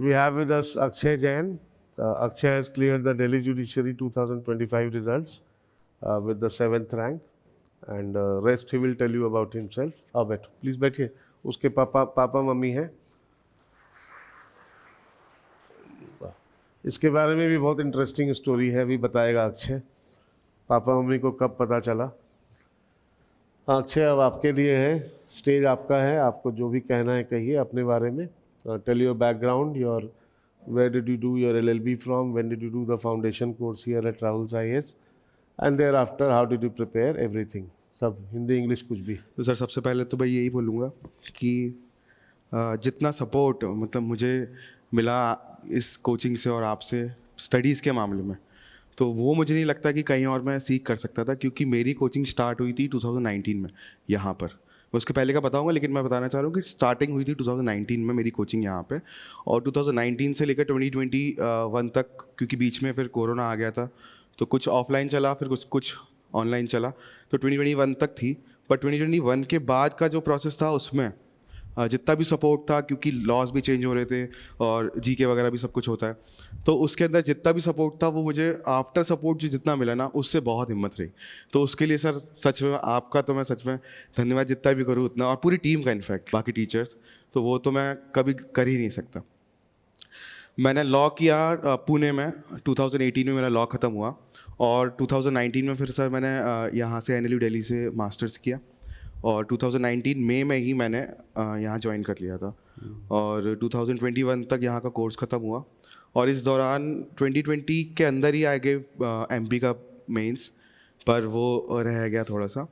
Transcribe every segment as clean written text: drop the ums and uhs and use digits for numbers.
We have with us Akshay Jain. Akshay has cleared the Delhi Judiciary 2025 results with the 7th rank, and rest he will tell you about himself. आओ बैठो, please बैठिए. उसके papa mummy हैं. इसके बारे में भी बहुत इंटरेस्टिंग स्टोरी है, अभी बताएगा अक्षय. पापा मम्मी को कब पता चला. अक्षय, अब आपके लिए है, स्टेज आपका है. आपको जो भी कहना है कहिए अपने बारे में. Tell your background, your where did you do your LLB from, when did you do the foundation course here at Rahul's IAS, and thereafter how did you prepare everything. सब हिंदी इंग्लिश कुछ भी. तो सर सबसे पहले तो मैं यही बोलूँगा कि जितना सपोर्ट मतलब मुझे मिला इस कोचिंग से और आपसे स्टडीज़ के मामले में, तो वो मुझे नहीं लगता कि कहीं और मैं सीख कर सकता था, क्योंकि मेरी कोचिंग स्टार्ट हुई थी 2019 में यहाँ पर. मैं उसके पहले का बताऊंगा, लेकिन मैं बताना चाह रहा हूँ कि स्टार्टिंग हुई थी 2019 में मेरी कोचिंग यहाँ पे, और 2019 से लेकर 2021 तक, क्योंकि बीच में फिर कोरोना आ गया था, तो कुछ ऑफलाइन चला, फिर कुछ ऑनलाइन चला, तो 2021 तक थी. पर 2021 के बाद का जो प्रोसेस था उसमें जितना भी सपोर्ट था, क्योंकि लॉज भी चेंज हो रहे थे और जीके वगैरह भी सब कुछ होता है, तो उसके अंदर जितना भी सपोर्ट था वो मुझे आफ्टर सपोर्ट जो जितना मिला ना, उससे बहुत हिम्मत रही. तो उसके लिए सर सच में आपका तो मैं सच में धन्यवाद जितना भी करूँ उतना, और पूरी टीम का इनफैक्ट बाकी टीचर्स, तो वो तो मैं कभी कर ही नहीं सकता. मैंने लॉ किया पुणे में. 2018 में मेरा लॉ ख़त्म हुआ, और 2019 में फिर सर मैंने यहाँ से NLU दिल्ली से मास्टर्स किया, और 2019 मई में ही मैंने यहाँ ज्वाइन कर लिया था, और 2021 तक यहाँ का कोर्स ख़त्म हुआ. और इस दौरान 2020 के अंदर ही आए गए MP का मेंस, पर वो रह गया थोड़ा सा,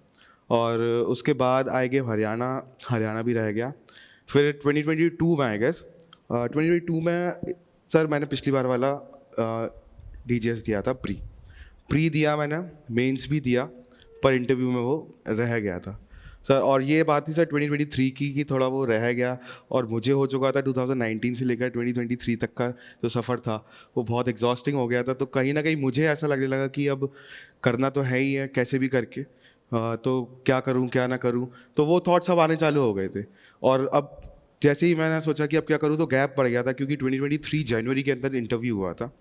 और उसके बाद आए गए हरियाणा भी रह गया. फिर 2022 में आए गए. 2022 में सर मैंने पिछली बार वाला DGS दिया था, प्री दिया मैंने, मेंस भी दिया, पर इंटरव्यू में वो रह गया था सर. और ये बात थी सर 2023 की कि थोड़ा वो रह गया, और मुझे हो चुका था 2019 से लेकर 2023 तक का जो सफ़र था वो बहुत एग्जॉस्टिंग हो गया था. तो कहीं ना कहीं मुझे ऐसा लगने लगा कि अब करना तो है ही है कैसे भी करके, तो क्या करूं क्या ना करूं, तो वो थॉट्स अब आने चालू हो गए थे. और अब जैसे ही मैंने सोचा कि अब क्या करूं, तो गैप पड़ गया था, क्योंकि 2023 जनवरी के अंदर इंटरव्यू हुआ था,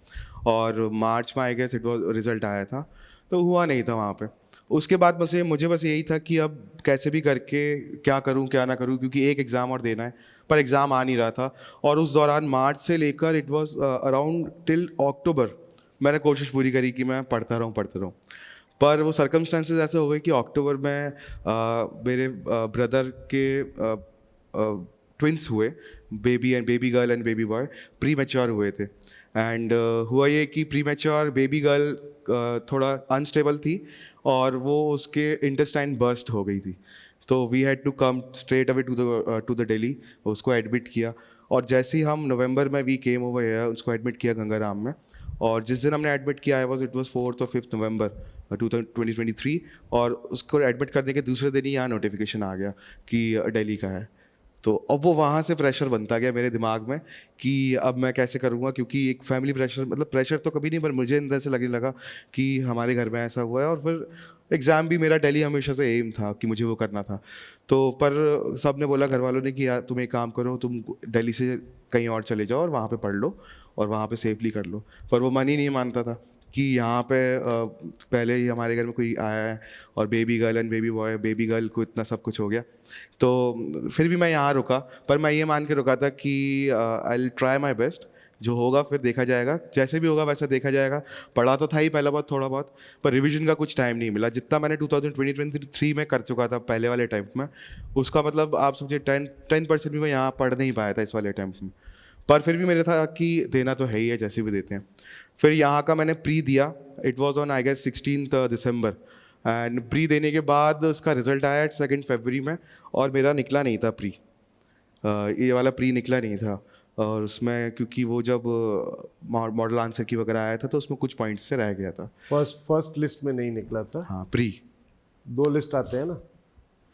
और मार्च में आई गेस रिजल्ट आया था, तो हुआ नहीं था वहाँ पे. उसके बाद मुझे बस यही था कि अब कैसे भी करके क्या करूं क्या ना करूं, क्योंकि एक एग्ज़ाम और देना है, पर एग्ज़ाम आ नहीं रहा था. और उस दौरान मार्च से लेकर इट वाज अराउंड टिल अक्टूबर मैंने कोशिश पूरी करी कि मैं पढ़ता रहूं. पर वो सर्कमस्टेंसेस ऐसे हो गए कि अक्टूबर में मेरे ब्रदर के ट्विंस हुए, baby girl and baby boy, pre mature हुए थे. एंड हुआ ये कि प्री मैच्योर बेबी गर्ल थोड़ा अनस्टेबल थी, और वो उसके इंटेस्टाइन बर्स्ट हो गई थी. तो we had to come straight away to the Delhi. उसको एडमिट किया, और जैसे ही हम नवंबर में वी केम ओवर हियर, उसको एडमिट किया गंगाराम में. और जिस दिन हमने एडमिट किया इट वाज 4 और 5 नवंबर 2023, और उसको एडमिट करने के दूसरे दिन ही यहाँ नोटिफिकेशन आ गया कि दिल्ली का है. तो अब वो वहाँ से प्रेशर बनता गया मेरे दिमाग में कि अब मैं कैसे करूँगा, क्योंकि एक फैमिली प्रेशर, मतलब प्रेशर तो कभी नहीं, पर मुझे अंदर से लगने लगा कि हमारे घर में ऐसा हुआ है. और फिर एग्ज़ाम भी मेरा दिल्ली हमेशा से एम था कि मुझे वो करना था. तो पर सब ने बोला, घर वालों ने, कि यार तुम एक काम करो, तुम दिल्ली से कहीं और चले जाओ और वहाँ पे पढ़ लो और वहाँ पे सेफली कर लो. पर वो मन ही नहीं मानता था कि यहाँ पे पहले ही हमारे घर में कोई आया है, और baby girl and baby boy, baby girl को इतना सब कुछ हो गया. तो फिर भी मैं यहाँ रुका, पर मैं ये मान के रुका था कि I will try my best, जो होगा फिर देखा जाएगा, जैसे भी होगा वैसा देखा जाएगा. पढ़ा तो था ही पहला बहुत थोड़ा बहुत, पर रिवीजन का कुछ टाइम नहीं मिला. जितना मैंने 2023 में कर चुका था पहले वाले अटैम्प्ट में, उसका मतलब आप समझिए 10% भी मैं यहाँ पढ़ नहीं पाया था इस वाले अटैम्प्ट में. पर फिर भी मेरे था कि देना तो है ही है, जैसे भी देते हैं. फिर यहाँ का मैंने प्री दिया. It was on I guess 16 December, and pre देने के बाद उसका रिजल्ट आया 2 फरवरी में, और मेरा निकला नहीं था प्री. ये वाला प्री निकला नहीं था, और उसमें क्योंकि वो जब मॉडल आंसर की वगैरह आया था, तो उसमें कुछ पॉइंट्स से रह गया था. फर्स्ट लिस्ट में नहीं निकला था. हाँ, प्री 2 लिस्ट आते हैं ना,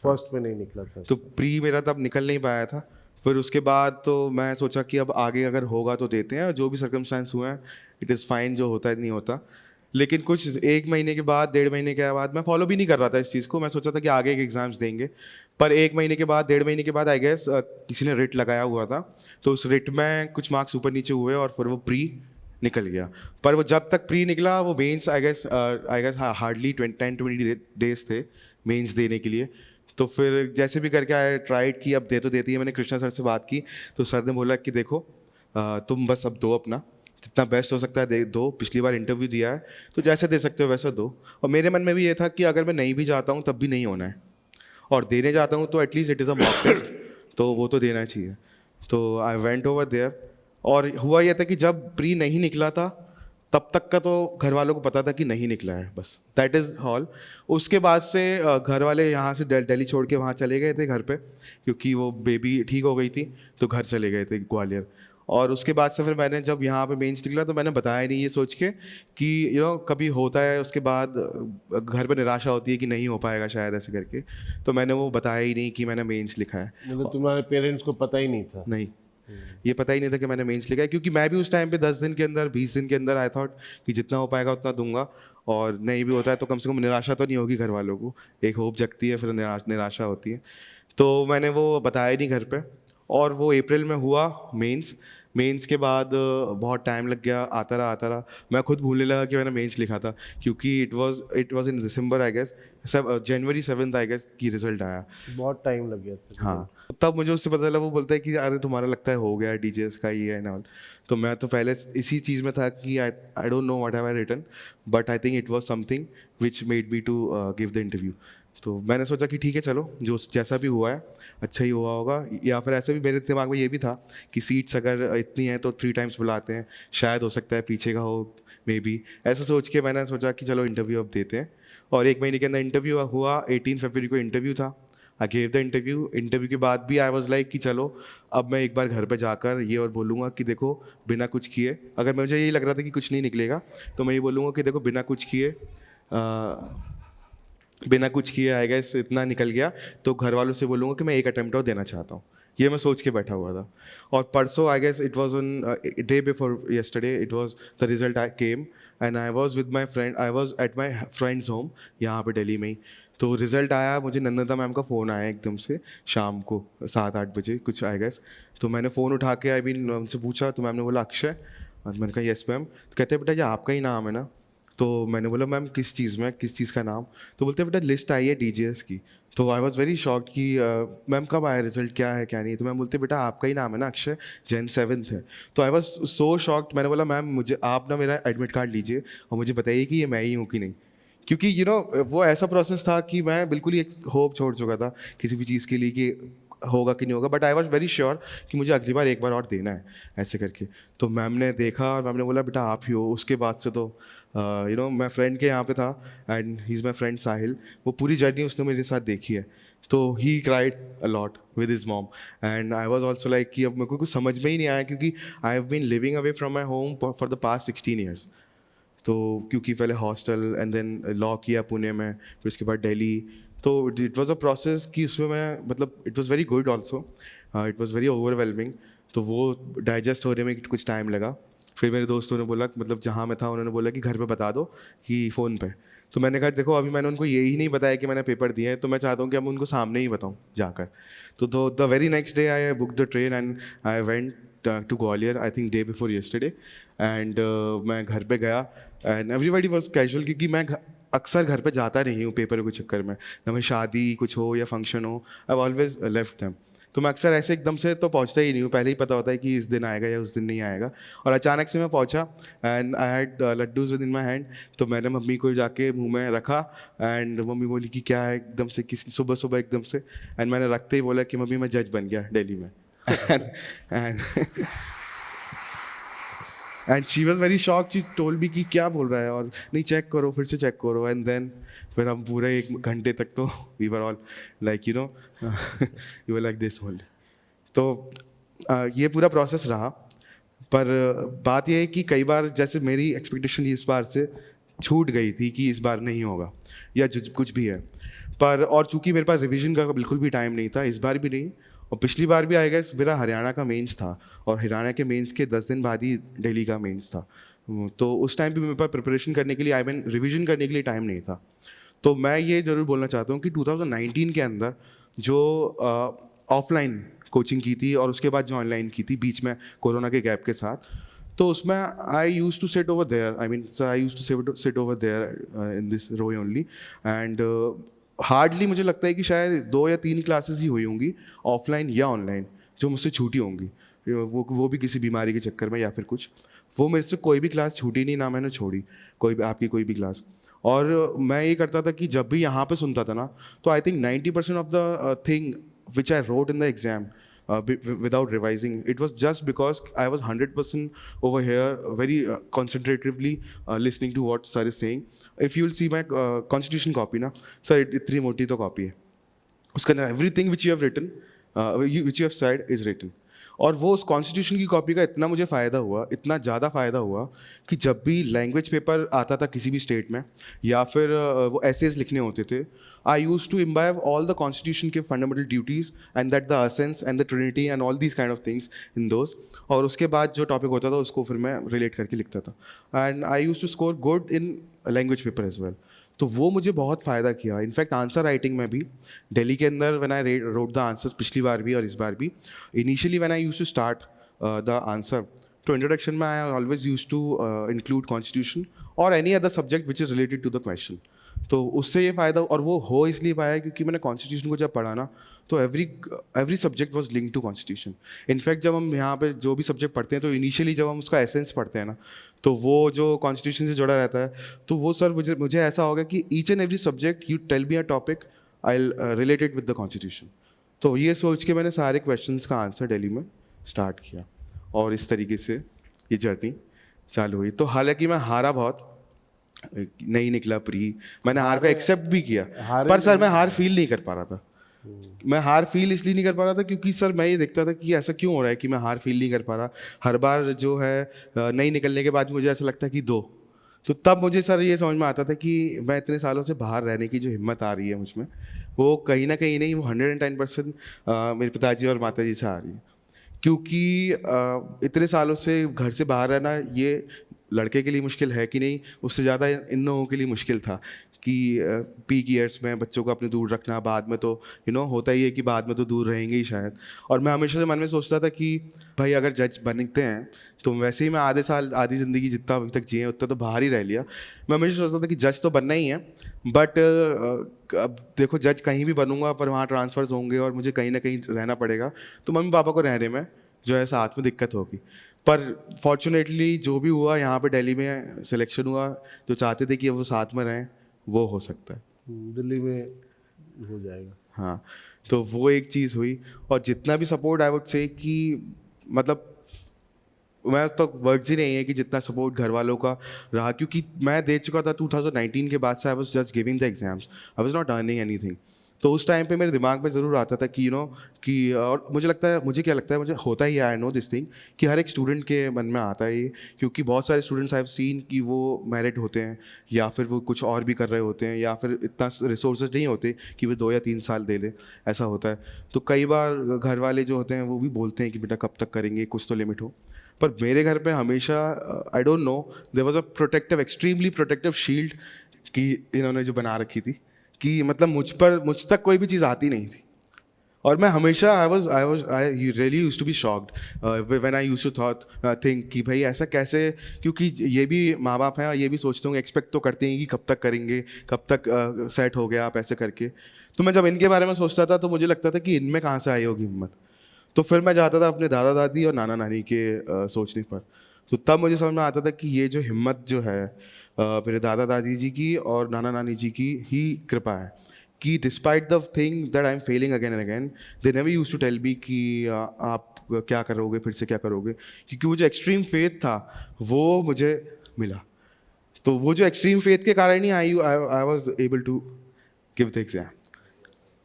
फर्स्ट में नहीं निकला था. तो प्री मेरा तब निकल नहीं पाया था. फिर उसके बाद तो मैं सोचा कि अब आगे अगर होगा तो देते हैं, जो भी सर्कमस्टांस हुए हैं इट इज़ फाइन, जो होता है नहीं होता. लेकिन कुछ 1 महीने के बाद 1.5 महीने के बाद मैं फॉलो भी नहीं कर रहा था इस चीज़ को। मैं सोचा था कि आगे के एग्ज़ाम्स देंगे, पर 1 महीने के बाद 1.5 महीने के बाद आई गेस किसी ने रिट लगाया हुआ था, तो उस रिट में कुछ मार्क्स ऊपर नीचे हुए और फिर वो प्री निकल गया। पर वो जब तक प्री निकला वो mains I guess hardly 10-20 days थे मेंस देने के लिए। तो फिर जैसे भी करके आई ट्राइड कि अब दे तो देती है। मैंने कृष्णा सर से बात की तो सर ने बोला कि देखो तुम बस अब दो अपना जितना बेस्ट हो सकता है दे दो। पिछली बार इंटरव्यू दिया है तो जैसे दे सकते हो वैसा दो। और मेरे मन में भी ये था कि अगर मैं नहीं भी जाता हूँ तब भी नहीं होना है, और देने जाता हूँ तो at least it is a mock test, तो वो तो देना चाहिए। तो आई वेंट ओवर देयर, और हुआ यह था कि जब प्री नहीं निकला था तब तक का तो घर वालों को पता था कि नहीं निकला है, बस दैट इज़ ऑल। उसके बाद से घर वाले यहाँ से दिल्ली छोड़ के वहाँ चले गए थे घर पे, क्योंकि वो बेबी ठीक हो गई थी तो घर चले गए थे ग्वालियर। और उसके बाद से फिर मैंने जब यहाँ पे मेंस निकला तो मैंने बताया नहीं, ये सोच के कि कभी होता है उसके बाद घर पे निराशा होती है कि नहीं हो पाएगा शायद ऐसे करके, तो मैंने वो बताया ही नहीं कि मैंने मेंस लिखा है। मतलब तुम्हारे पेरेंट्स को पता ही नहीं था? नहीं, ये पता ही नहीं था कि मैंने मेंस लिखा है, क्योंकि मैं भी उस टाइम पे 10 दिन के अंदर 20 दिन के अंदर आई थॉट कि जितना हो पाएगा उतना दूंगा, और नहीं भी होता है तो कम से कम निराशा तो नहीं होगी घर वालों को, एक होप जगती है फिर निराशा होती है। तो मैंने वो बताया नहीं घर पे, और वो अप्रैल में हुआ मेंस के बाद बहुत टाइम लग गया, आता रहा। मैं खुद भूलने लगा कि मैंने मेंस लिखा था, क्योंकि it was in December I guess, January 7 I guess की रिजल्ट आया। बहुत टाइम लग गया था। हाँ, तब मुझे उससे पता चला, वो बोलता है कि अरे तुम्हारा लगता है हो गया डीजेएस का ये एंड ऑल। तो मैं तो पहले इसी चीज़ में था कि I don't know what have I written, but I think it was something which made me to give the interview. तो मैंने सोचा कि ठीक है चलो, जो जैसा भी हुआ है अच्छा ही हुआ होगा, या फिर ऐसे भी मेरे दिमाग में ये भी था कि सीट्स अगर इतनी हैं तो 3 टाइम्स बुलाते हैं, शायद हो सकता है पीछे का हो, मे बी ऐसा सोच के मैंने सोचा कि चलो इंटरव्यू अब देते हैं। और 1 महीने के अंदर इंटरव्यू हुआ, 18 फरवरी को इंटरव्यू था। आई गेव द इंटरव्यू के बाद भी आई वॉज लाइक कि चलो अब मैं एक बार घर पे जाकर ये और बोलूँगा कि देखो बिना कुछ किए, अगर मुझे यही लग रहा था कि कुछ नहीं निकलेगा तो मैं ये बोलूँगा कि देखो बिना कुछ किए आई गेस इतना निकल गया, तो घर वालों से बोलूँगा कि मैं एक अटेम्प्ट और देना चाहता हूँ। ये मैं सोच के बैठा हुआ था। और परसों I guess it was on day before yesterday it was the result I came, and I was with my friend, I was at my friends home यहाँ पे दिल्ली में ही। तो रिज़ल्ट आया, मुझे नंदिता मैम का फ़ोन आया एकदम से शाम को 7-8 बजे कुछ आई गेस। तो मैंने फ़ोन उठा के उनसे पूछा, तो मैम ने बोला अक्षय, और मैंने कहा यस मैम। तो कहते बेटा ये आपका ही नाम है ना? तो मैंने बोला मैम किस चीज़ का नाम? तो बोलते बेटा लिस्ट आई है डीजेएस की। तो आई वॉज वेरी शॉक्ड कि मैम कब आया रिजल्ट, क्या है क्या नहीं? तो मैम बोलते बेटा आपका ही नाम है ना अक्षय, जैन 7th है। तो आई वॉज सो शॉक्ड। मैंने बोला मैम मुझे आप ना मेरा एडमिट कार्ड लीजिए और मुझे बताइए कि ये मैं ही हूँ कि नहीं, क्योंकि वो ऐसा प्रोसेस था कि मैं बिल्कुल ही एक होप छोड़ चुका था किसी भी चीज़ के लिए कि होगा कि नहीं होगा, but I was very sure कि मुझे अगली बार एक बार और देना है ऐसे करके। तो मैम ने देखा और मैम ने बोला बेटा आप ही हो। उसके बाद से तो मैं फ्रेंड के यहाँ पे था, and he is my friend Sahil, वो पूरी जर्नी उसने मेरे साथ देखी है। तो he cried a lot with his mom, and I was also like कि अब मेरे को कुछ समझ में ही नहीं आया, क्योंकि I have been living away from my home for the past 16 years. तो क्योंकि पहले हॉस्टल एंड देन लॉ किया पुणे में, फिर उसके बाद दिल्ली। तो इट वाज अ प्रोसेस कि उसमें मैं मतलब it was very good also, it was very overwhelming. तो वो डाइजेस्ट होने में कुछ टाइम लगा। फिर मेरे दोस्तों ने बोला, मतलब जहाँ मैं था उन्होंने बोला कि घर पे बता दो कि फ़ोन पे। तो मैंने कहा देखो अभी मैंने उनको यही नहीं बताया कि मैंने पेपर दिए हैं, तो मैं चाहता हूँ कि अब उनको सामने ही बताऊँ जाकर। तो the very next day I book the train and I went to Gwalior, I think day before yesterday. And मैं घर पे गया एंड एवरीबडी वॉज कैजुअल, क्योंकि मैं अक्सर घर पे जाता नहीं हूँ पेपर के चक्कर में, ना मैं शादी कुछ हो या फंक्शन हो, आई ऑलवेज लेफ्ट देम। तो मैं अक्सर ऐसे एकदम से तो पहुँचता ही नहीं हूँ, पहले ही पता होता है कि इस दिन आएगा या उस दिन नहीं आएगा। और अचानक से मैं पहुँचा and I had laddoos with in my hand. तो मैंने मम्मी को जाके मुंह में रखा एंड मम्मी बोली कि क्या है एकदम से, किस सुबह सुबह एकदम से। एंड मैंने रखते ही बोला कि मम्मी मैं जज बन गया दिल्ली में। And she was very shock, she told me कि क्या बोल रहा है, और नहीं चेक करो, फिर से चेक करो। एंड देन फिर हम पूरे 1 घंटे तक तो we were all like you were like this only. तो ये पूरा प्रोसेस रहा। पर बात यह है कि कई बार जैसे मेरी एक्सपेक्टेशन इस बार से छूट गई थी कि इस बार नहीं होगा या कुछ भी है, पर और चूंकि मेरे पास रिवीजन का बिल्कुल भी टाइम नहीं था, इस बार भी नहीं, और पिछली बार भी आएगा मेरा हरियाणा का मेंस था, और हरियाणा के मेंस के 10 दिन बाद ही दिल्ली का मेंस था। तो उस टाइम पे मेरे पास प्रिपरेशन करने के लिए रिवीजन करने के लिए टाइम नहीं था। तो मैं ये ज़रूर बोलना चाहता हूँ कि 2019 के अंदर जो ऑफलाइन कोचिंग की थी और उसके बाद जो ऑनलाइन की थी बीच में कोरोना के गैप के साथ, तो उसमें I use to sit over there, I use to sit over there in this row only, and hardly मुझे लगता है कि शायद 2 या 3 क्लासेस ही हुई होंगी ऑफलाइन या ऑनलाइन जो मुझसे छूटी होंगी, वो भी किसी बीमारी के चक्कर में या फिर कुछ। वो मेरे से कोई भी क्लास छूटी नहीं, ना मैंने छोड़ी आपकी कोई भी क्लास। और मैं ये करता था कि जब भी यहाँ पे सुनता था ना, तो I think 90% of the thing which I wrote in the exam without revising, it was just because I was 100% over here, very concentratively listening to what sir is saying. If you will see my constitution copy na sir, itni moti to copy hai, उसके अंदर everything which you have written, which you have said is written. और वो उस constitution की copy का इतना मुझे फ़ायदा हुआ, इतना ज़्यादा फ़ायदा हुआ कि जब भी लैंग्वेज पेपर आता था किसी भी स्टेट में या फिर वो एसेज लिखने होते थे, I use to imbibe all the constitution के fundamental duties and that the essence and the trinity and all these kind of things in those. और उसके बाद जो टॉपिक होता था उसको फिर मैं रिलेट करके लिखता था, and I use to score good in language paper as well. तो वो मुझे बहुत फ़ायदा किया। इनफैक्ट आंसर राइटिंग में भी दिल्ली के अंदर when I wrote the answers, पिछली बार भी और इस बार भी, initially when I used to start the answer, तो इंट्रोडक्शन में I always used to include constitution और any other subject which is related to the question. तो उससे ये फ़ायदा, और वो हो इसलिए पाया क्योंकि मैंने कॉन्स्टिट्यूशन को जब पढ़ा ना, तो every subject was link to constitution. In fact जब हम यहाँ पे जो भी सब्जेक्ट पढ़ते हैं, तो इनिशियली जब हम उसका एसेंस पढ़ते हैं ना, तो वो जो कॉन्स्टिट्यूशन से जुड़ा रहता है, तो वो सर मुझे ऐसा होगा कि each and every subject you tell me a topic, I related with the constitution. तो ये सोच के मैंने सारे क्वेश्चंस का आंसर दिल्ली में स्टार्ट किया और इस तरीके से ये जर्नी चालू हुई। तो हालांकि मैं हारा बहुत, नहीं निकला प्री, मैंने हार को एक्सेप्ट भी किया, पर सर मैं हार फील नहीं कर पा रहा था। मैं हार फील इसलिए नहीं कर पा रहा था क्योंकि सर मैं ये देखता था कि ऐसा क्यों हो रहा है कि मैं हार फील नहीं कर पा रहा। हर बार जो है नहीं निकलने के बाद मुझे ऐसा लगता है कि दो, तो तब मुझे सर ये समझ में आता था कि मैं इतने सालों से बाहर रहने की जो हिम्मत आ रही है मुझमें, वो कहीं ना कहीं नहीं, वो 110% मेरे पिताजी और माताजी से आ रही है। क्योंकि इतने सालों से घर से बाहर रहना, ये लड़के के लिए मुश्किल है कि नहीं, उससे ज़्यादा इन लोगों के लिए मुश्किल था कि पीक ईयर्स में बच्चों को अपने दूर रखना, बाद में तो होता ही है कि बाद में तो दूर रहेंगे ही शायद। और मैं हमेशा से मन में सोचता था कि भाई अगर जज बनते हैं तो वैसे ही मैं आधे साल, आधी ज़िंदगी जितना अभी तक जिए उतना तो बाहर ही रह लिया। मैं हमेशा सोचता था कि जज तो बनना ही है, बट अब देखो जज कहीं भी बनूंगा पर वहाँ ट्रांसफर्स होंगे और मुझे कहीं ना कहीं रहना पड़ेगा, तो मम्मी पापा को रहने में जो है साथ में दिक्कत होगी। पर फॉर्चुनेटली जो भी हुआ, यहाँ पे दिल्ली में सिलेक्शन हुआ, जो चाहते थे कि वो साथ में रहें वो हो सकता है, दिल्ली में हो जाएगा। हाँ, तो वो एक चीज़ हुई। और जितना भी सपोर्ट आई वुड से कि मतलब मैं तो वर्ड्स ही नहीं है कि जितना सपोर्ट घर वालों का रहा, क्योंकि मैं दे चुका था 2019 के बाद से, I was just giving the exams, I was not earning anything. तो उस टाइम पे मेरे दिमाग में ज़रूर आता था कि कि और मुझे क्या लगता है मुझे होता ही है, आई नो दिस थिंग, कि हर एक स्टूडेंट के मन में आता है ये, क्योंकि बहुत सारे स्टूडेंट्स आई हैव सीन कि वो मैरिड होते हैं या फिर वो कुछ और भी कर रहे होते हैं, या फिर इतना रिसोर्सेज नहीं होते कि वो 2 या 3 साल दे ले, ऐसा होता है। तो कई बार घर वाले जो होते हैं वो भी बोलते हैं कि बेटा कब तक करेंगे, कुछ तो लिमिट हो। पर मेरे घर पे हमेशा, I don't know, there was a protective, extremely protective shield कि इन्होंने जो बना रखी थी कि मतलब मुझ तक कोई भी चीज़ आती नहीं थी। और मैं हमेशा I really used to be shocked when I used to think कि भाई ऐसा कैसे, क्योंकि ये भी माँ बाप हैं और ये भी सोचते होंगे, एक्सपेक्ट तो करते हैं कि कब तक करेंगे, कब तक सेट हो गया आप ऐसे करके। तो मैं जब इनके बारे में सोचता था तो मुझे लगता था कि इनमें कहाँ से आई होगी हिम्मत। तो फिर मैं जाता था अपने दादा दादी और नाना नानी के सोचने पर, तो तब मुझे समझ में आता था कि ये जो हिम्मत जो है मेरे दादा दादी जी की और नाना नानी जी की ही कृपा है, कि despite the thing that I am failing again and again, they never used to tell me कि आप क्या करोगे, फिर से क्या करोगे, क्योंकि वो जो एक्सट्रीम फेथ था वो मुझे मिला। तो वो जो एक्सट्रीम फेथ के कारण ही I was able to give the exam.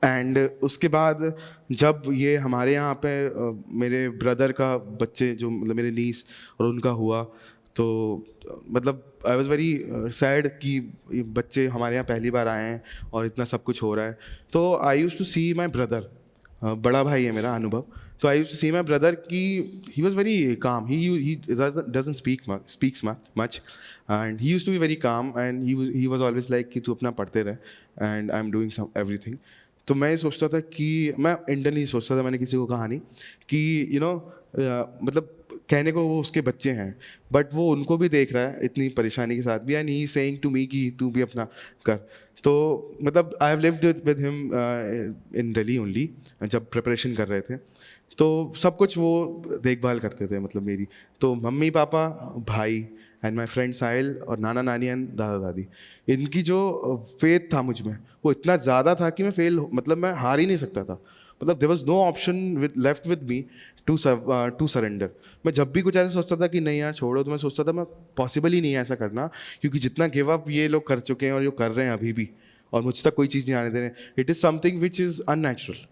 And उसके बाद जब ये हमारे यहाँ पे मेरे ब्रदर का बच्चे जो मतलब मेरे नीस और उनका हुआ, तो मतलब आई वॉज वेरी सैड कि ये बच्चे हमारे यहाँ पहली बार आए हैं और इतना सब कुछ हो रहा है। तो I use to see my brother, बड़ा भाई है मेरा अनुभव, तो I used to see my brother कि he was very calm, he doesn't speaks much, and he used to be very calm, and he was always like कि तू अपना पढ़ते रहे and I am doing some everything. तो मैं सोचता था कि मैं इंडियन ही सोचता था, मैंने किसी को कहा नहीं कि मतलब कहने को वो उसके बच्चे हैं, बट वो उनको भी देख रहा है इतनी परेशानी के साथ भी, and he saying to me कि तू भी अपना कर। तो मतलब I have lived with him in Delhi only, जब प्रिपरेशन कर रहे थे तो सब कुछ वो देखभाल करते थे मतलब मेरी। तो मम्मी पापा, भाई एंड माई फ्रेंड साहिल और नाना नानी एंड दादा दादी, इनकी जो फेथ था मुझ में वो इतना ज़्यादा था कि मैं मतलब मैं हार ही नहीं सकता था। मतलब there was no option left with me to surrender. मैं जब भी कुछ ऐसा सोचता था कि नहीं यार छोड़ो, तो मैं सोचता था मैं पॉसिबल ही नहीं है ऐसा करना, क्योंकि जितना गिव अप ये लोग कर चुके हैं और जो कर रहे हैं अभी भी, और मुझ तक कोई चीज़ नहीं आने दे रहे, it is something which is unnatural.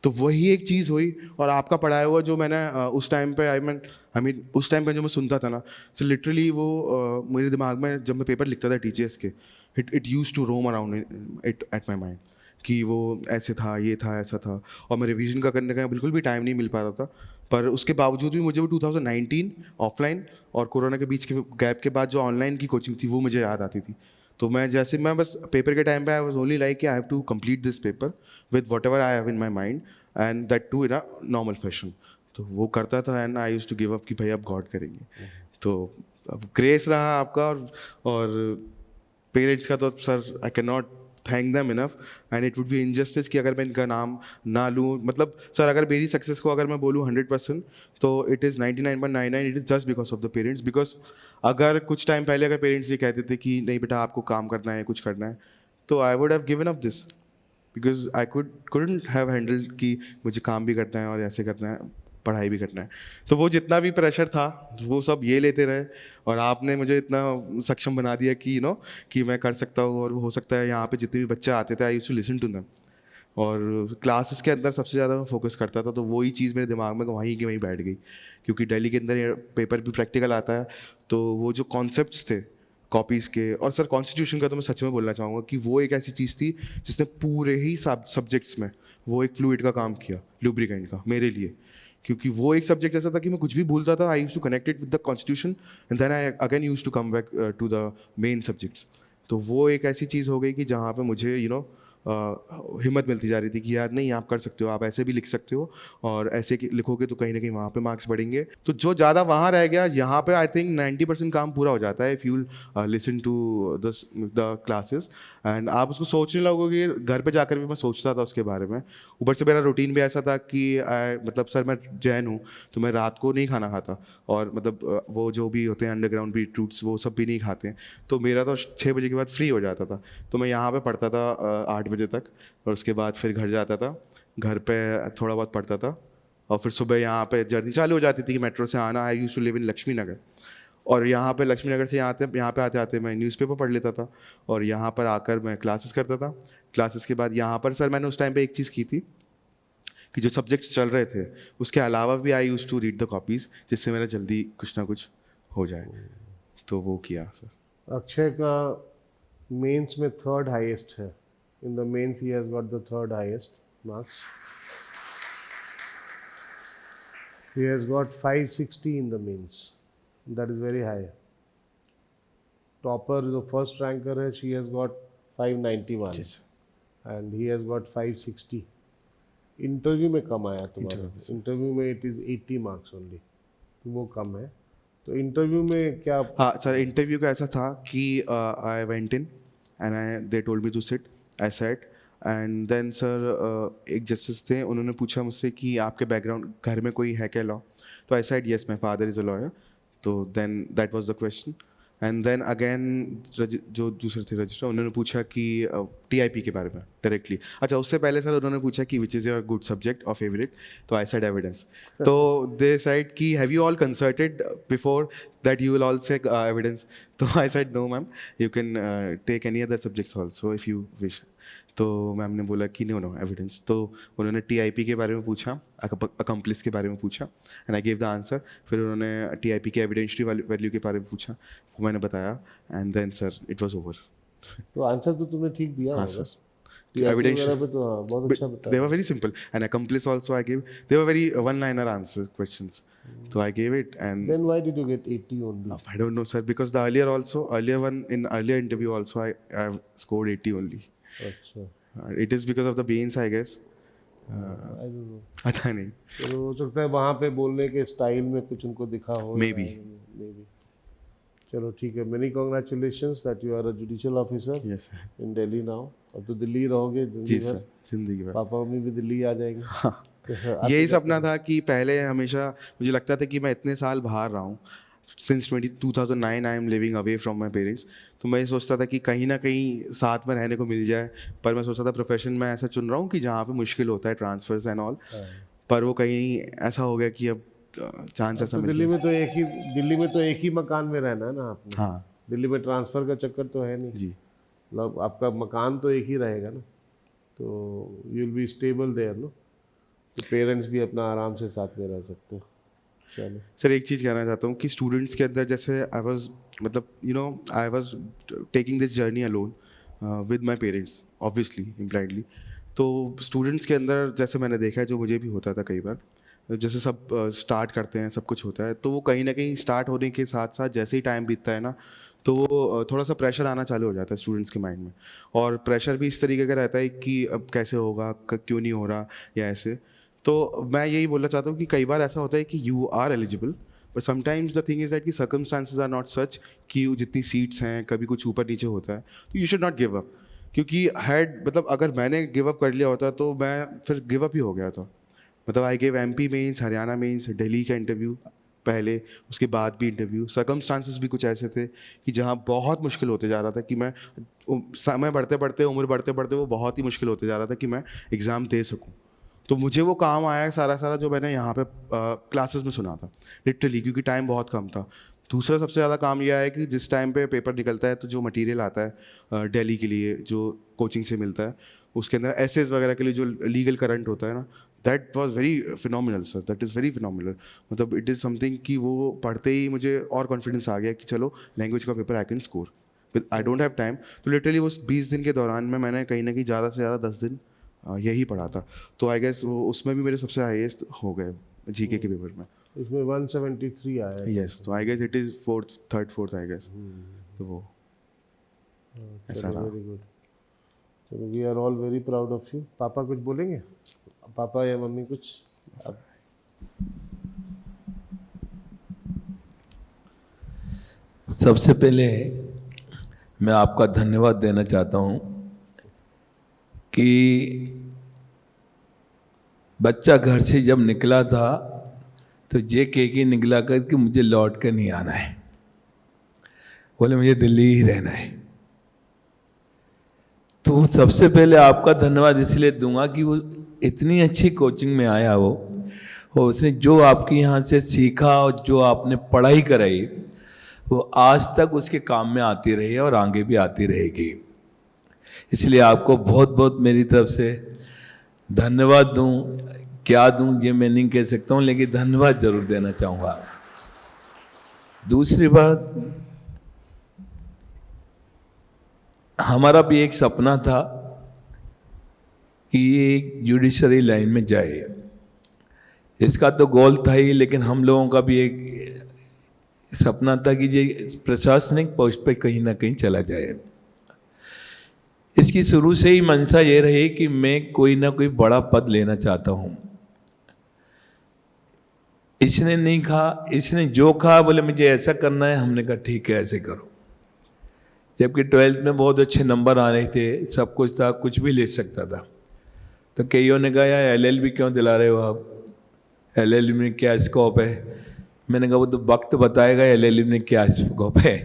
तो वही एक चीज़ हुई, और आपका पढ़ाया हुआ जो मैंने उस टाइम पे आई मीन उस टाइम पे जो मैं सुनता था ना, सो लिटरली वो मेरे दिमाग में जब मैं पेपर लिखता था टीचर्स के, it use to roam around it at my mind कि वो ऐसे था, ये था, ऐसा था, और मैं रिवीजन का करने का बिल्कुल भी टाइम नहीं मिल पा रहा था। पर उसके बावजूद भी मुझे वो 2019 ऑफलाइन और कोरोना के बीच के गैप के बाद जो ऑनलाइन की कोचिंग थी वो मुझे याद आती थी। तो मैं बस पेपर के टाइम पे I was only like I have to complete this paper with whatever I have in my mind, and that too in a normal fashion. तो वो करता था, and I used to give up कि भाई अब God करेंगे। तो अब ग्रेस रहा आपका, और पेरेंट्स का तो sir I can not thank them enough, and it would be injustice कि अगर मैं इनका नाम ना लूँ। मतलब सर अगर मेरी सक्सेस को अगर मैं बोलूँ 100%, तो it is 99.99, it is just because of the parents. Because अगर कुछ टाइम पहले अगर पेरेंट्स ये कहते थे कि नहीं बेटा आपको काम करना है, कुछ करना है, तो I would have given up this, because I couldn't have handle कि मुझे काम भी करना है और ऐसे करना है, पढ़ाई भी करना है। तो वो जितना भी प्रेशर था वो सब ये लेते रहे, और आपने मुझे इतना सक्षम बना दिया कि कि मैं कर सकता हूँ। और हो सकता है यहाँ पे जितने भी बच्चे आते थे I used to listen to them, और क्लासेस के अंदर सबसे ज़्यादा मैं फोकस करता था। तो वही चीज़ मेरे दिमाग में वहीं की वहीं बैठ गई, क्योंकि दिल्ली के अंदर पेपर भी प्रैक्टिकल आता है। तो वो जो कॉन्सेप्ट्स थे कॉपीज़ के, और सर कॉन्स्टिट्यूशन का तो मैं सच में बोलना चाहूँगा कि वो एक ऐसी चीज़ थी जिसने पूरे ही सब्जेक्ट्स में वो एक फ्लूइड का काम किया, लुब्रिकेंट का मेरे लिए। क्योंकि वो एक सब्जेक्ट ऐसा था कि मैं कुछ भी भूलता था, I use to connect it with the constitution, and then I again use to come back to the main subjects. तो वो एक ऐसी चीज़ हो गई कि जहाँ पे मुझे हिम्मत मिलती जा रही थी कि यार नहीं आप कर सकते हो, आप ऐसे भी लिख सकते हो, और ऐसे लिखोगे तो कहीं ना कहीं वहाँ पे मार्क्स बढ़ेंगे। तो जो ज़्यादा वहाँ रह गया, यहाँ पे आई थिंक 90% काम पूरा हो जाता है if you listen to the classes, and आप उसको सोचने लगोगे। घर पे जाकर भी मैं सोचता था उसके बारे में। ऊपर से मेरा रूटीन भी ऐसा था कि मतलब सर मैं जैन हूँ, तो मैं रात को नहीं खाना खाता, और मतलब वो जो भी होते हैं अंडरग्राउंड बीट रूट्स वो सब भी नहीं खाते हैं। तो मेरा तो 6 बजे के बाद फ्री हो जाता था, तो मैं यहाँ पे पढ़ता था 8 बजे तक, और उसके बाद फिर घर जाता था, घर पे थोड़ा बहुत पढ़ता था, और फिर सुबह यहाँ पे जर्नी चालू हो जाती थी कि मेट्रो से आना। I used to live in Laxmi Nagar, और यहाँ पे लक्ष्मी नगर से यहाँ पे आते आते मैं न्यूज़पेपर पढ़ लेता था, और यहाँ पर आकर मैं क्लासेस करता था। क्लासेस के बाद यहाँ पर सर मैंने उस टाइम पे एक चीज़ की थी कि जो सब्जेक्ट्स चल रहे थे उसके अलावा भी I used to read the copies, जिससे मेरा जल्दी कुछ ना कुछ हो जाए। तो वो किया सर। अक्षय का मेंस में 3rd हाईएस्ट है। In the mains he has got the 3rd highest marks. He has got 560 in the mains. That is very high. Topper, the first ranker है, she has got 591 Yes. and he has got 560. Interview में कम आया तुम्हारा। Interview में it is 80 marks only, तो वो कम है। तो interview में क्या? हाँ सर, इंटरव्यू का ऐसा था कि I went in and they told me to sit, I set, and then sir एक जस्टिस थे, उन्होंने पूछा मुझसे कि आपके बैकग्राउंड घर में कोई है क्या लॉ, तो I said yes my father is a lawyer. तो then that was the question, and then again जो दूसरे थे रजिस्ट्रार, उन्होंने पूछा कि टीआईपी के बारे में डायरेक्टली। अच्छा, उससे पहले सर उन्होंने पूछा कि which is your good subject और फेवरेट, तो आई सेड एविडेंस। तो दे सेड कि have you all consulted before that you will all say evidence, तो I said no ma'am, you can take any other subjects also if you wish. तो ma'am ने बोला कि no evidence. तो उन्होंने TIP के बारे में पूछा, अकम्प्लिस के बारे में पूछा, and I give the answer. फिर उन्होंने टीआईपी के एविडेंशियरी वैल्यू के बारे में पूछा, वो मैंने बताया, and then sir it was over. तो आंसर तो तुमने ठीक दिया हाँ होगा। Sir, evidential. वगैरह पे तो हाँ बहुत अच्छा They were very simple, and accomplice also I gave. They were very one-liner answer questions, so I gave it. And Then why did you get 80 only? I don't know, sir, because the earlier interview also I scored 80 only. अच्छा, It is because of the Bains, I guess. I don't know. पता नहीं. तो हो सकता है वहाँ पे बोलने के स्टाइल में कुछ उनको दिखा हो. Maybe. Maybe. चलो ठीक है. Many congratulations that you are a judicial officer Yes, sir. in Delhi now. अब तो दिल्ली रहोगे जी जिंदगी सर, भर. जिंदगी भर. पापा मम्मी भी दिल्ली आ जाएंगे. यही सपना था कि पहले हमेशा मुझे लगता था कि मैं इतने साल बाहर रहा हूँ. Since 2009 I am living away from my parents. तो मैं ये सोचता था कि कहीं ना कहीं साथ में रहने को मिल जाए. पर मैं सोचता था प्रोफेशन में ऐसा चुन रहा हूँ कि जहाँ पे मुश्किल होता है ट्रांसफर्स एंड ऑल. पर वो कहीं ऐसा हो गया कि अब चांस ऐसा तो मिल दिल्ली में तो एक ही मकान में रहना है ना आपने. हाँ दिल्ली में ट्रांसफ़र का चक्कर तो है नहीं. जी. मतलब आपका मकान तो एक ही रहेगा ना. तो you will be stable there no. तो पेरेंट्स भी अपना आराम से साथ में रह सकते हैं. चलो सर एक चीज़ कहना चाहता हूँ कि स्टूडेंट्स के अंदर जैसे आई वाज मतलब I was taking this journey alone with my parents obviously impliedly. तो स्टूडेंट्स के अंदर जैसे मैंने देखा है, जो मुझे भी होता था कई बार, जैसे सब स्टार्ट करते हैं, सब कुछ होता है, तो वो कहीं ना कहीं स्टार्ट होने के साथ साथ जैसे ही टाइम बीतता है ना, तो वो थोड़ा सा प्रेशर आना चालू हो जाता है स्टूडेंट्स के माइंड में. और प्रेशर भी इस तरीके का रहता है कि अब कैसे होगा, क्यों नहीं हो रहा या ऐसे. तो मैं यही बोलना चाहता हूँ कि कई बार ऐसा होता है कि you are eligible, but sometimes the thing is that कि सर्कमस्टांसेस आर नॉट सच कि जितनी सीट्स हैं कभी कुछ ऊपर नीचे होता है. तो you should not give up. क्योंकि मतलब अगर मैंने गिव अप कर लिया होता तो मैं फिर गिव अप ही हो गया था. मतलब I gave MP mains, Haryana mains, Delhi का इंटरव्यू पहले, उसके बाद भी इंटरव्यू. सर्कमस्टांसेस भी कुछ ऐसे थे कि जहाँ बहुत मुश्किल होते जा रहा था कि मैं समय बढ़ते बढ़ते, उम्र बढ़ते बढ़ते वो बहुत ही मुश्किल होते जा रहा था कि मैं एग्ज़ाम दे सकूँ. तो मुझे वो काम आया सारा जो मैंने यहाँ पे क्लासेस में सुना था लिटरली, क्योंकि टाइम बहुत कम था. दूसरा सबसे ज़्यादा काम यह है कि जिस टाइम पे पेपर निकलता है तो जो मटेरियल आता है दिल्ली के लिए जो कोचिंग से मिलता है, उसके अंदर एसेज वगैरह के लिए जो लीगल करंट होता है ना, that was very phenomenal sir. That is very phenomenal. मतलब इट इज़ समथिंग कि वो पढ़ते ही मुझे और कॉन्फिडेंस आ गया कि चलो लैंग्वेज का paper I can score. I don't have time. तो लिटरली वो 20 दिन के दौरान में मैंने कहीं ना कहीं ज़्यादा से ज़्यादा 10 दिन यही पढ़ा था. तो आई गेस वो उसमें भी मेरे सबसे हाईएस्ट हो गए GK के पेपर में. इसमें 173 आया है. यस. तो I guess it is fourth I guess. तो वो ऐसा रहा. Very good. चलो we are all very proud of you. पापा कुछ बोलेंगे? पापा या मम्मी कुछ? सबसे पहले मैं आपका धन्यवाद देना चाहता हूँ कि बच्चा घर से जब निकला था तो ये कह के निकला कर कि मुझे लौट कर नहीं आना है, बोले मुझे दिल्ली ही रहना है. तो सबसे पहले आपका धन्यवाद इसलिए दूंगा कि वो इतनी अच्छी कोचिंग में आया वो, और उसने जो आपके यहाँ से सीखा और जो आपने पढ़ाई कराई वो आज तक उसके काम में आती रही है और आगे भी आती रहेगी. इसलिए आपको बहुत बहुत मेरी तरफ से धन्यवाद दूं. क्या दूं ये मैं नहीं कह सकता हूं, लेकिन धन्यवाद जरूर देना चाहूँगा. दूसरी बात, हमारा भी एक सपना था कि ये जुडिशरी लाइन में जाए. इसका तो गोल था ही, लेकिन हम लोगों का भी एक सपना था कि ये प्रशासनिक पोस्ट पे कहीं ना कहीं चला जाए. इसकी शुरू से ही मंशा ये रही कि मैं कोई ना कोई बड़ा पद लेना चाहता हूँ. इसने नहीं कहा, इसने जो कहा बोले मुझे ऐसा करना है, हमने कहा ठीक है ऐसे करो. जबकि 12th में बहुत अच्छे नंबर आ रहे थे, सब कुछ था, कुछ भी ले सकता था. तो कईयों ने कहा यार LLB क्यों दिला रहे हो आप, LLB में क्या स्कोप है. मैंने कहा वो तो वक्त बताएगा LLB में क्या स्कोप है.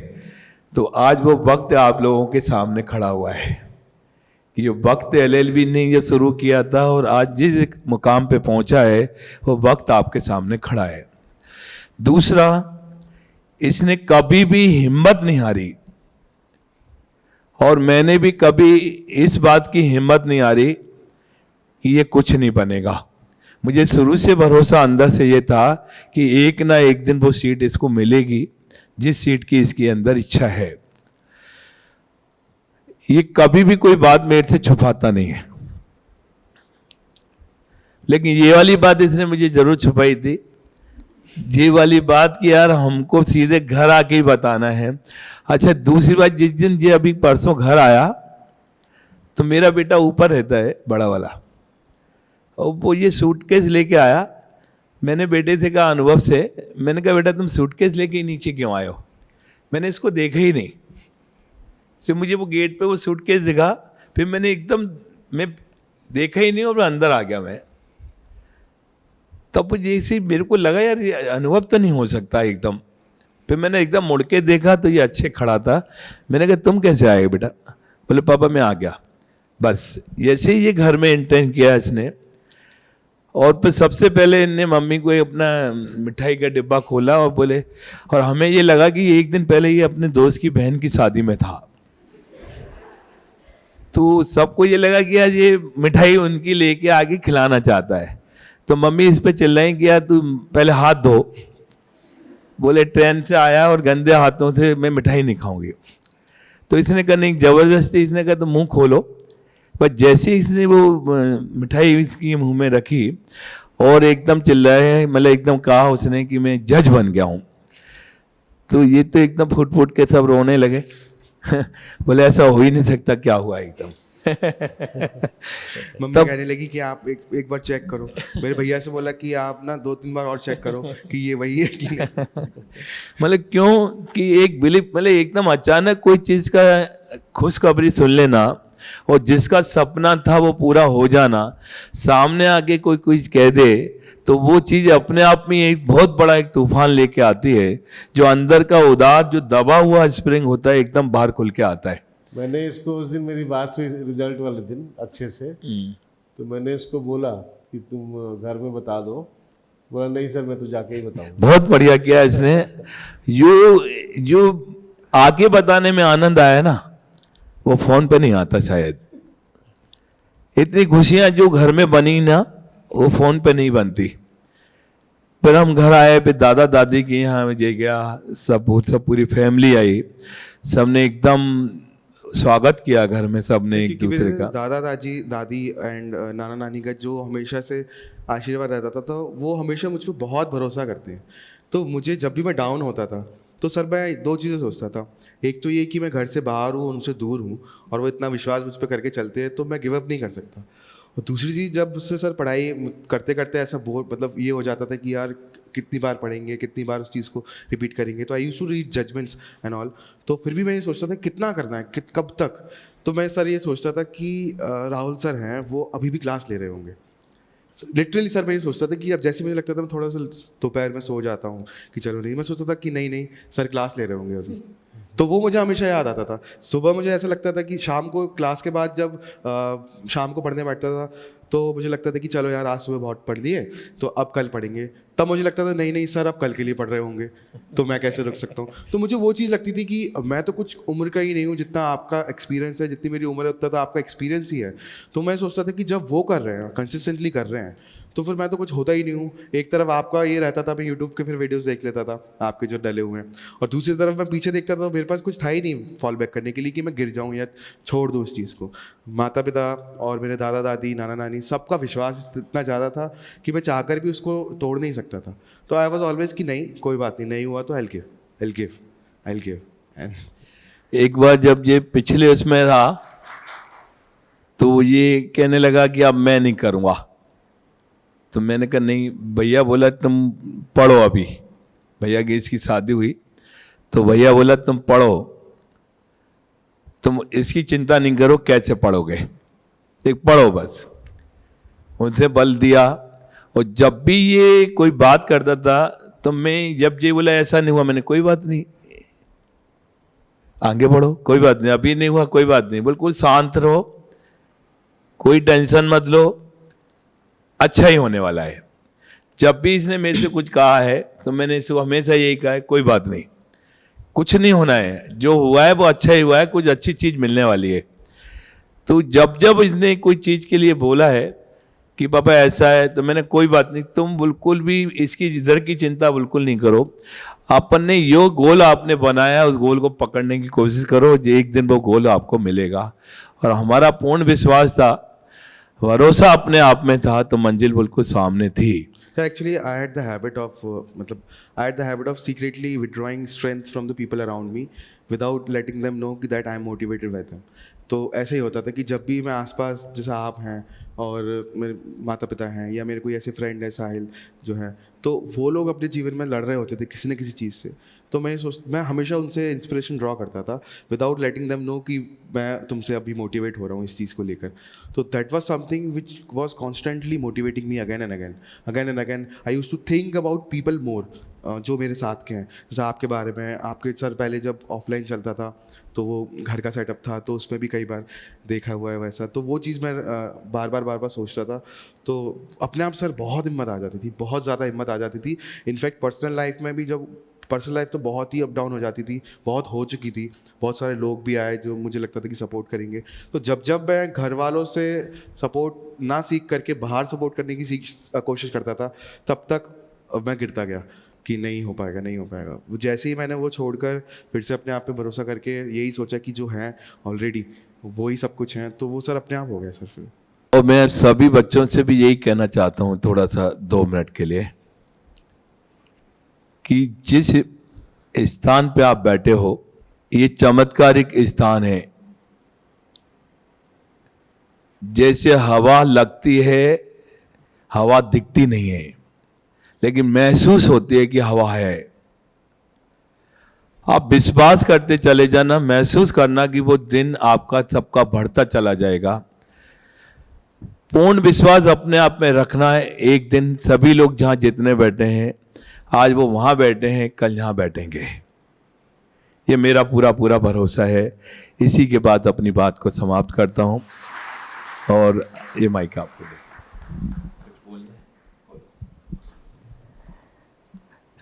तो आज वो वक्त आप लोगों के सामने खड़ा हुआ है कि ये वक्त LLB ने ये शुरू किया था और आज जिस मुकाम पे पहुंचा है वो वक्त आपके सामने खड़ा है. दूसरा, इसने कभी भी हिम्मत नहीं हारी, और मैंने भी कभी इस बात की हिम्मत नहीं हारी कि ये कुछ नहीं बनेगा. मुझे शुरू से भरोसा अंदर से ये था कि एक ना एक दिन वो सीट इसको मिलेगी जिस सीट की इसके अंदर इच्छा है. ये कभी भी कोई बात मेरे से छुपाता नहीं है, लेकिन ये वाली बात इसने मुझे जरूर छुपाई थी, ये वाली बात कि यार हमको सीधे घर आके ही बताना है। अच्छा, दूसरी बात, जिस दिन ये अभी परसों घर आया तो मेरा बेटा ऊपर रहता है बड़ा वाला, और वो ये सूटकेस लेके आया। मैंने बेटे से कहा, अनुभव से, मैंने कहा बेटा तुम सूटकेस लेके नीचे क्यों आए हो? मैंने इसको देखा ही नहीं, सिर्फ मुझे वो गेट पे वो सूटकेस दिखा, फिर मैं देखा ही नहीं और मैं अंदर आ गया। मैं तब जैसे मेरे को लगा यार ये अनुभव तो नहीं हो सकता एकदम। फिर मैंने एकदम मुड़ के देखा तो ये अच्छे खड़ा था। मैंने कहा तुम कैसे आए बेटा? बोले पापा मैं आ गया। बस ऐसे ही ये घर में एंटर किया इसने, और फिर सबसे पहले इनने मम्मी को अपना मिठाई का डिब्बा खोला और बोले, और हमें ये लगा कि एक दिन पहले ये अपने दोस्त की बहन की शादी में था, तो सबको ये लगा कि यार ये मिठाई उनकी लेके आके खिलाना चाहता है। तो मम्मी इस पे चिल्लाई कि यार तू पहले हाथ धो। बोले ट्रेन से आया और गंदे हाथों से मैं मिठाई नहीं खाऊंगी। तो इसने कहा नहीं, जबरदस्ती इसने कहा तो मुंह खोलो। पर जैसे इसने वो मिठाई इसकी मुंह में रखी और एकदम चिल्लाए, मतलब एकदम कहा उसने कि मैं जज बन गया हूँ। तो ये तो एकदम फुट फुट के सब रोने लगे। बोले ऐसा हो ही नहीं सकता, क्या हुआ एकदम। मम्मी कहने लगी कि आप एक बार चेक करो। मेरे भैया से बोला कि आप ना 2-3 बार और चेक करो कि ये वही है कि नहीं। मतलब क्यों कि एक बिलीफ, मतलब एकदम अचानक कोई चीज़ का खुशखबरी सुन लेना और जिसका सपना था वो पूरा हो जाना, सामने आके कोई कुछ कह दे तो वो चीज़ अपने आप में एक बहुत बड़ा एक तूफान लेके आती है, जो अंदर का उदार जो दबा हुआ स्प्रिंग होता है एकदम बाहर खुल के आता है। मैंने इसको उस दिन मेरी बात हुई रिजल्ट वाले दिन अक्षय से, तो मैंने इसको बोला कि तुम घर में बता दो। बोला नहीं सर मैं तो जाके ही बताऊंगा। बहुत बढ़िया किया इसने। जो आगे बताने में आनंद आया ना, वो फोन पे नहीं आता शायद। इतनी खुशियां जो घर में बनी ना, वो फोन पे नहीं बनती। फिर हम घर आए, फिर दादा दादी के यहाँ में जे गया, सब पूरी फैमिली आई, सबने एकदम स्वागत किया घर में, सबने एक क्योंकि दूसरे मेरे का। दादा दादी एंड नाना नानी का जो हमेशा से आशीर्वाद रहता था, तो वो हमेशा मुझ पर बहुत भरोसा करते हैं। तो मुझे जब भी मैं डाउन होता था तो सर मैं 2 चीज़ें सोचता था। एक तो ये कि मैं घर से बाहर हूँ, उनसे दूर हूँ, और वो इतना विश्वास मुझ पर करके चलते हैं तो मैं गिव अप नहीं कर सकता। और दूसरी चीज़, जब उससे सर पढ़ाई करते करते ऐसा बोर, मतलब ये हो जाता था कि यार कितनी बार पढ़ेंगे, कितनी बार उस चीज़ को रिपीट करेंगे। तो I used to read judgments and all. तो फिर भी मैं ये सोचता था कितना करना है, कब तक। तो मैं सर ये सोचता था कि राहुल सर हैं, वो अभी भी क्लास ले रहे होंगे। लिटरली सर मैं ये सोचता था कि अब जैसे मुझे लगता था मैं थोड़ा सा दोपहर में सो जाता हूँ कि चलो नहीं, मैं सोचता था कि नहीं सर क्लास ले रहे होंगे अभी। तो वो मुझे हमेशा याद आता था। सुबह मुझे ऐसा लगता था कि शाम को क्लास के बाद जब शाम को पढ़ने बैठता था तो मुझे लगता था कि चलो यार आज सुबह बहुत पढ़ लिए तो अब कल पढ़ेंगे। तब मुझे लगता था नहीं सर अब कल के लिए पढ़ रहे होंगे, तो मैं कैसे रुक सकता हूँ। तो मुझे वो चीज़ लगती थी कि मैं तो कुछ उम्र का ही नहीं हूँ, जितना आपका एक्सपीरियंस है, जितनी मेरी उम्र है उतना तो आपका एक्सपीरियंस ही है। तो मैं सोचता था कि जब वो कर रहे हैं, कंसिस्टेंटली कर रहे हैं, तो फिर मैं तो कुछ होता ही नहीं हूँ। एक तरफ आपका ये रहता था, मैं यूट्यूब के फिर वीडियोस देख लेता था आपके जो डले हुए हैं, और दूसरी तरफ मैं पीछे देखता था तो मेरे पास कुछ था ही नहीं फॉल बैक करने के लिए कि मैं गिर जाऊँ या छोड़ दूँ उस चीज़ को। माता पिता और मेरे दादा दादी, नाना नानी, सबका विश्वास इतना ज़्यादा था कि मैं चाहकर भी उसको तोड़ नहीं सकता था। तो आई वॉज ऑलवेज कि नहीं कोई बात नहीं हुआ तो आई गिव। एक बार जब ये पिछले उसमें रहा तो ये कहने लगा कि अब मैं नहीं करूँगा। तो मैंने कहा नहीं, भैया बोला तुम पढ़ो। अभी भैया की इसकी शादी हुई तो भैया बोला तुम पढ़ो, तुम इसकी चिंता नहीं करो कैसे पढ़ोगे, एक पढ़ो बस। उनसे बल दिया। और जब भी ये कोई बात करता था तो मैं, जब ये बोला ऐसा नहीं हुआ, मैंने कोई बात नहीं, आगे बढ़ो, कोई बात नहीं, अभी नहीं हुआ कोई बात नहीं, बिल्कुल शांत रहो, कोई टेंशन मत लो, अच्छा ही होने वाला है। जब भी इसने मेरे से कुछ कहा है तो मैंने इसको हमेशा यही कहा है, कोई बात नहीं, कुछ नहीं होना है, जो हुआ है वो अच्छा ही हुआ है, कुछ अच्छी चीज़ मिलने वाली है। तो जब जब इसने कोई चीज़ के लिए बोला है कि पापा ऐसा है, तो मैंने कोई बात नहीं, तुम बिल्कुल भी इसकी इधर की चिंता बिल्कुल नहीं करो, अपन ने यो गोल आपने बनाया, उस गोल को पकड़ने की कोशिश करो, एक दिन वो गोल आपको मिलेगा। और हमारा पूर्ण विश्वास था, भरोसा अपने आप में था, तो मंजिल बिल्कुल सामने थी। So actually, I had the habit of मतलब I had the habit of secretly withdrawing strength from the people around me without letting them know कि that I am motivated by them. तो ऐसे ही होता था कि जब भी मैं आसपास, जैसे आप हैं और मेरे माता पिता हैं या मेरे कोई ऐसे फ्रेंड है साहिल जो है, तो वो लोग अपने जीवन में लड़ रहे होते थे किसी न किसी चीज़ से, तो मैं हमेशा उनसे इंस्पिरेशन ड्रॉ करता था विदाउट लेटिंग देम नो कि मैं तुमसे अभी मोटिवेट हो रहा हूँ इस चीज़ को लेकर। तो that was something which was constantly motivating me again and again. I use to think about people more, जो मेरे साथ के हैं, जैसे आपके बारे में। आपके सर पहले जब ऑफलाइन चलता था तो वो घर का सेटअप था, तो उसमें भी कई बार देखा हुआ है वैसा, तो वो चीज़ मैं बार बार सोचता था। तो अपने आप सर बहुत हिम्मत आ जाती थी, बहुत ज़्यादा हिम्मत आ जाती थी। इनफैक्ट पर्सनल लाइफ में भी, जब पर्सनल लाइफ तो बहुत ही अप डाउन हो जाती थी, बहुत हो चुकी थी, बहुत सारे लोग भी आए जो मुझे लगता था कि सपोर्ट करेंगे, तो जब मैं घर वालों से सपोर्ट ना सीख करके बाहर सपोर्ट करने की कोशिश करता था, तब तक मैं गिरता गया कि नहीं हो पाएगा। जैसे ही मैंने वो छोड़कर फिर से अपने आप पे भरोसा करके यही सोचा कि जो है ऑलरेडी वो ही सब कुछ हैं, तो वो सर अपने आप हो गया सर फिर। और मैं सभी बच्चों से भी यही कहना चाहता हूँ थोड़ा सा 2 मिनट के लिए, कि जिस स्थान पे आप बैठे हो, ये चमत्कारिक स्थान है। जैसे हवा लगती है, हवा दिखती नहीं है, लेकिन महसूस होती है कि हवा है। आप विश्वास करते चले जाना, महसूस करना कि वो दिन आपका सबका बढ़ता चला जाएगा। पूर्ण विश्वास अपने आप में रखना है। एक दिन सभी लोग जहां जितने बैठे हैं, आज वो वहां बैठे हैं, कल यहां बैठेंगे, ये मेरा पूरा भरोसा है। इसी के बाद अपनी बात को समाप्त करता हूं, और ये माइक आपको दे।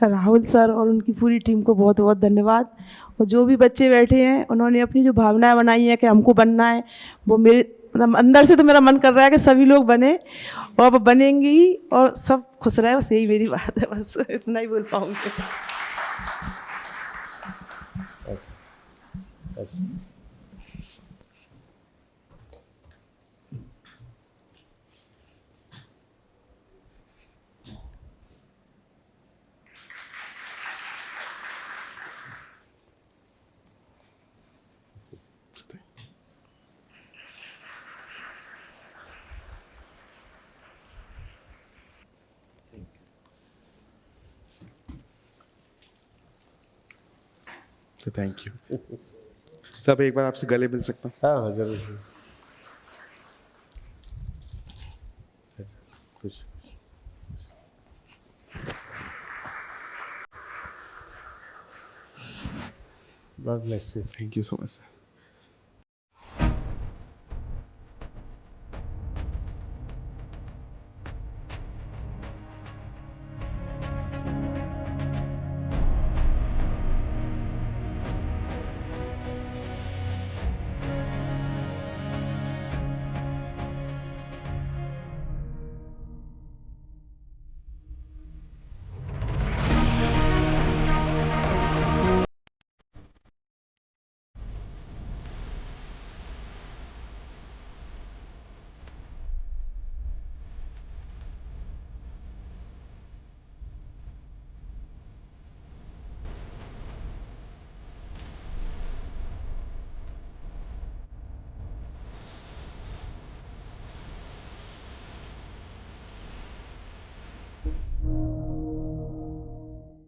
राहुल सर और उनकी पूरी टीम को बहुत बहुत धन्यवाद। और जो भी बच्चे बैठे हैं, उन्होंने अपनी जो भावनाएं बनाई हैं कि हमको बनना है, वो मेरे मतलब अंदर से तो मेरा मन कर रहा है कि सभी लोग बने, और वो बनेंगे ही, और सब खुश रहे, बस यही मेरी बात है, बस इतना ही बोल पाऊँगी। तो थैंक यू सब, एक बार आपसे गले मिल सकता हूँ? हाँ हाँ जरूर। खुश। God bless you. Thank you so much sir.